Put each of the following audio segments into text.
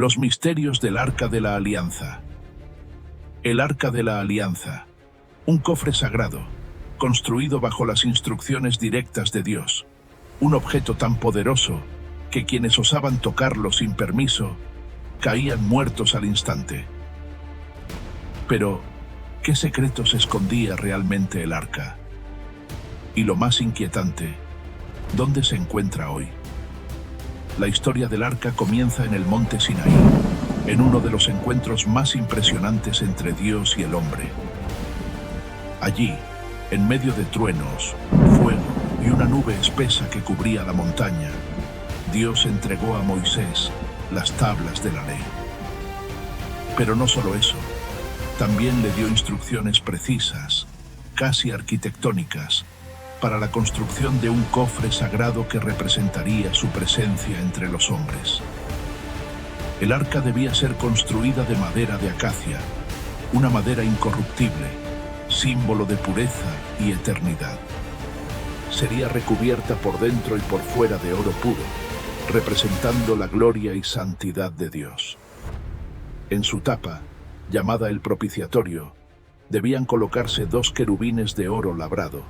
Los misterios del Arca de la Alianza. El Arca de la Alianza, un cofre sagrado, construido bajo las instrucciones directas de Dios, un objeto tan poderoso que quienes osaban tocarlo sin permiso caían muertos al instante. Pero, ¿qué secretos escondía realmente el Arca? Y lo más inquietante, ¿dónde se encuentra hoy? La historia del Arca comienza en el monte Sinaí, en uno de los encuentros más impresionantes entre Dios y el hombre. Allí, en medio de truenos, fuego y una nube espesa que cubría la montaña, Dios entregó a Moisés las tablas de la ley. Pero no solo eso, también le dio instrucciones precisas, casi arquitectónicas, para la construcción de un cofre sagrado que representaría su presencia entre los hombres. El arca debía ser construida de madera de acacia, una madera incorruptible, símbolo de pureza y eternidad. Sería recubierta por dentro y por fuera de oro puro, representando la gloria y santidad de Dios. En su tapa, llamada el propiciatorio, debían colocarse 2 querubines de oro labrado,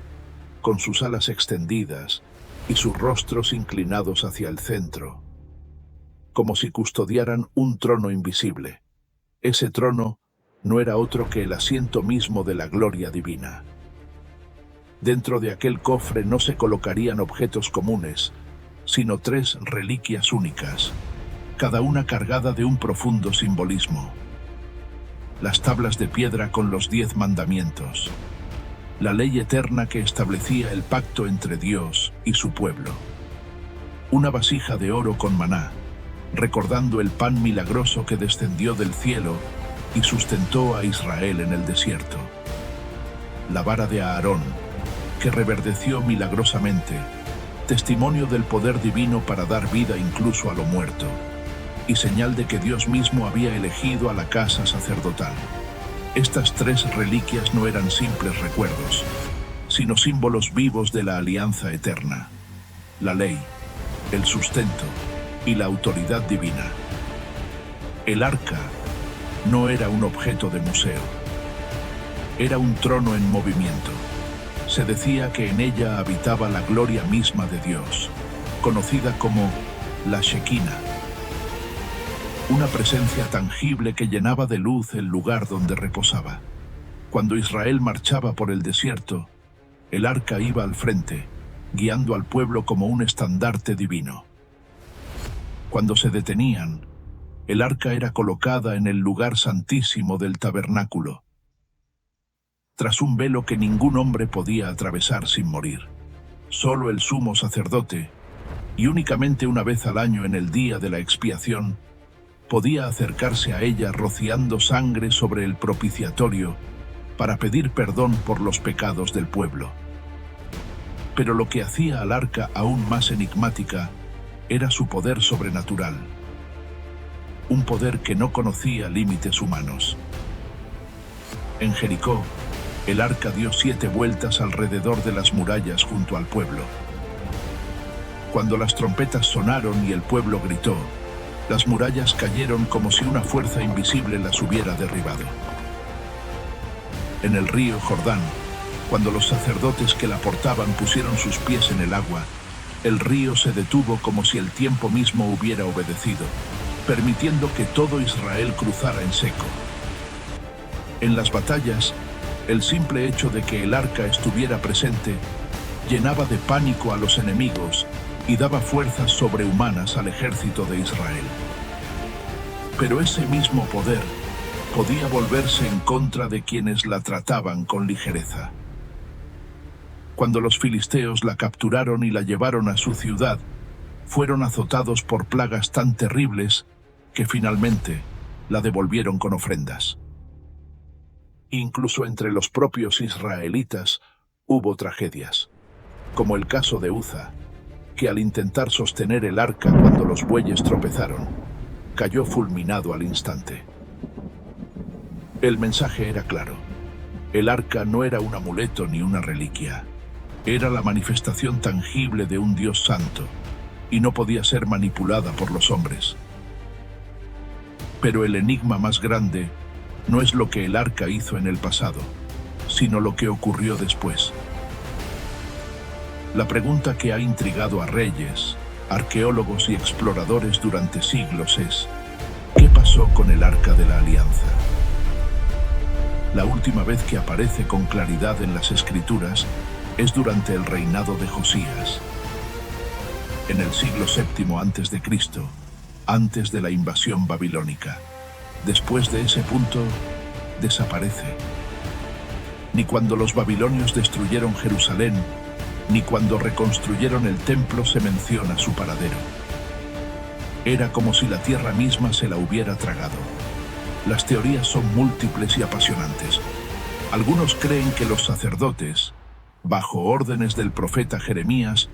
con sus alas extendidas y sus rostros inclinados hacia el centro, como si custodiaran un trono invisible. Ese trono no era otro que el asiento mismo de la gloria divina. Dentro de aquel cofre no se colocarían objetos comunes, sino 3 reliquias únicas, cada una cargada de un profundo simbolismo. Las tablas de piedra con los 10 mandamientos, la ley eterna que establecía el pacto entre Dios y su pueblo. Una vasija de oro con maná, recordando el pan milagroso que descendió del cielo y sustentó a Israel en el desierto. La vara de Aarón, que reverdeció milagrosamente, testimonio del poder divino para dar vida incluso a lo muerto, y señal de que Dios mismo había elegido a la casa sacerdotal. Estas 3 reliquias no eran simples recuerdos, sino símbolos vivos de la alianza eterna, la ley, el sustento y la autoridad divina. El arca no era un objeto de museo, era un trono en movimiento. Se decía que en ella habitaba la gloria misma de Dios, conocida como la Shekinah, una presencia tangible que llenaba de luz el lugar donde reposaba. Cuando Israel marchaba por el desierto, el arca iba al frente, guiando al pueblo como un estandarte divino. Cuando se detenían, el arca era colocada en el lugar santísimo del tabernáculo, tras un velo que ningún hombre podía atravesar sin morir. Solo el sumo sacerdote, y únicamente una vez al año en el día de la expiación, podía acercarse a ella rociando sangre sobre el propiciatorio para pedir perdón por los pecados del pueblo. Pero lo que hacía al arca aún más enigmática era su poder sobrenatural, un poder que no conocía límites humanos. En Jericó, el arca dio 7 vueltas alrededor de las murallas junto al pueblo. Cuando las trompetas sonaron y el pueblo gritó, las murallas cayeron como si una fuerza invisible las hubiera derribado. En el río Jordán, cuando los sacerdotes que la portaban pusieron sus pies en el agua, el río se detuvo como si el tiempo mismo hubiera obedecido, permitiendo que todo Israel cruzara en seco. En las batallas, el simple hecho de que el arca estuviera presente llenaba de pánico a los enemigos y daba fuerzas sobrehumanas al ejército de Israel. Pero ese mismo poder podía volverse en contra de quienes la trataban con ligereza. Cuando los filisteos la capturaron y la llevaron a su ciudad, fueron azotados por plagas tan terribles que finalmente la devolvieron con ofrendas. Incluso entre los propios israelitas hubo tragedias, como el caso de Uza, que al intentar sostener el arca cuando los bueyes tropezaron, cayó fulminado al instante. El mensaje era claro. El arca no era un amuleto ni una reliquia. Era la manifestación tangible de un Dios santo, y no podía ser manipulada por los hombres. Pero el enigma más grande no es lo que el arca hizo en el pasado, sino lo que ocurrió después. La pregunta que ha intrigado a reyes, arqueólogos y exploradores durante siglos es: ¿qué pasó con el Arca de la Alianza? La última vez que aparece con claridad en las Escrituras es durante el reinado de Josías. En el siglo VII a.C., antes de la invasión babilónica. Después de ese punto, desaparece. Ni cuando los babilonios destruyeron Jerusalén, ni cuando reconstruyeron el templo se menciona su paradero. Era como si la tierra misma se la hubiera tragado. Las teorías son múltiples y apasionantes. Algunos creen que los sacerdotes, bajo órdenes del profeta Jeremías,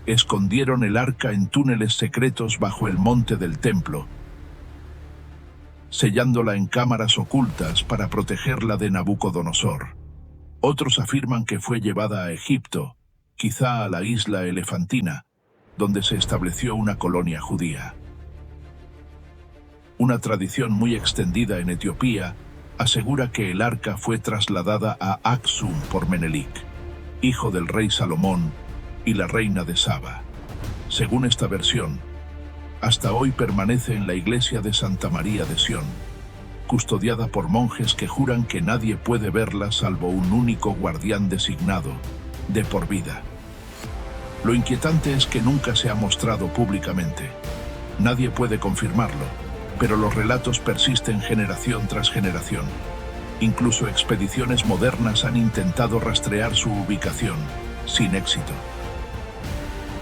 escondieron el arca en túneles secretos bajo el monte del templo, sellándola en cámaras ocultas para protegerla de Nabucodonosor. Otros afirman que fue llevada a Egipto, quizá a la isla Elefantina, donde se estableció una colonia judía. Una tradición muy extendida en Etiopía asegura que el arca fue trasladada a Aksum por Menelik, hijo del rey Salomón y la reina de Saba. Según esta versión, hasta hoy permanece en la iglesia de Santa María de Sión, custodiada por monjes que juran que nadie puede verla salvo un único guardián designado, de por vida. Lo inquietante es que nunca se ha mostrado públicamente. Nadie puede confirmarlo, pero los relatos persisten generación tras generación. Incluso expediciones modernas han intentado rastrear su ubicación, sin éxito.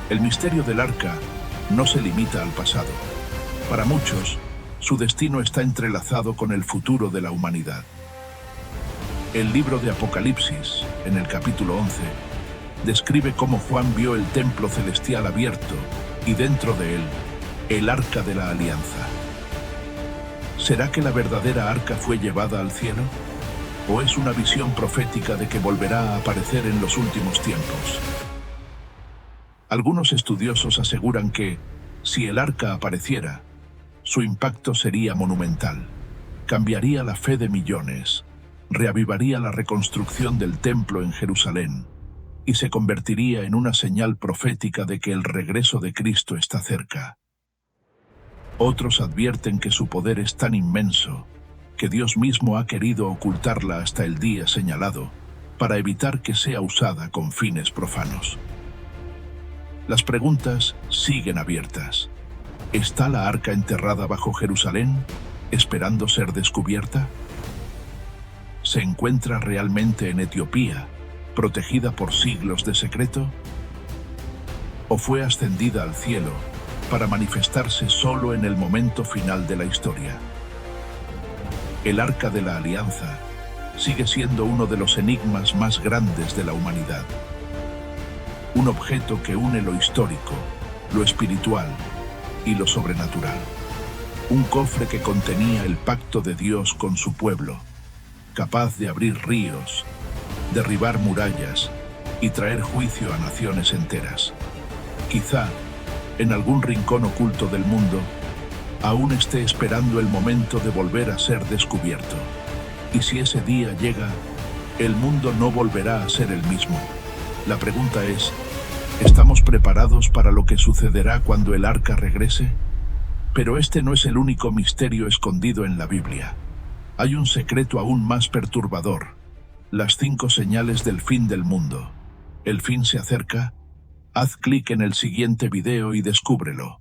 El misterio del arca no se limita al pasado. Para muchos, su destino está entrelazado con el futuro de la humanidad. El libro de Apocalipsis, en el capítulo 11, describe cómo Juan vio el templo celestial abierto y dentro de él, el Arca de la Alianza. ¿Será que la verdadera arca fue llevada al cielo? ¿O es una visión profética de que volverá a aparecer en los últimos tiempos? Algunos estudiosos aseguran que, si el arca apareciera, su impacto sería monumental. Cambiaría la fe de millones, reavivaría la reconstrucción del templo en Jerusalén y se convertiría en una señal profética de que el regreso de Cristo está cerca. Otros advierten que su poder es tan inmenso que Dios mismo ha querido ocultarla hasta el día señalado para evitar que sea usada con fines profanos. Las preguntas siguen abiertas. ¿Está la arca enterrada bajo Jerusalén, esperando ser descubierta? ¿Se encuentra realmente en Etiopía, protegida por siglos de secreto? ¿O fue ascendida al cielo para manifestarse solo en el momento final de la historia? El Arca de la Alianza sigue siendo uno de los enigmas más grandes de la humanidad. Un objeto que une lo histórico, lo espiritual y lo sobrenatural. Un cofre que contenía el pacto de Dios con su pueblo, capaz de abrir ríos, derribar murallas y traer juicio a naciones enteras. Quizá, en algún rincón oculto del mundo, aún esté esperando el momento de volver a ser descubierto. Y si ese día llega, el mundo no volverá a ser el mismo. La pregunta es, ¿estamos preparados para lo que sucederá cuando el arca regrese? Pero este no es el único misterio escondido en la Biblia. Hay un secreto aún más perturbador: las 5 señales del fin del mundo. ¿El fin se acerca? Haz clic en el siguiente video y descúbrelo.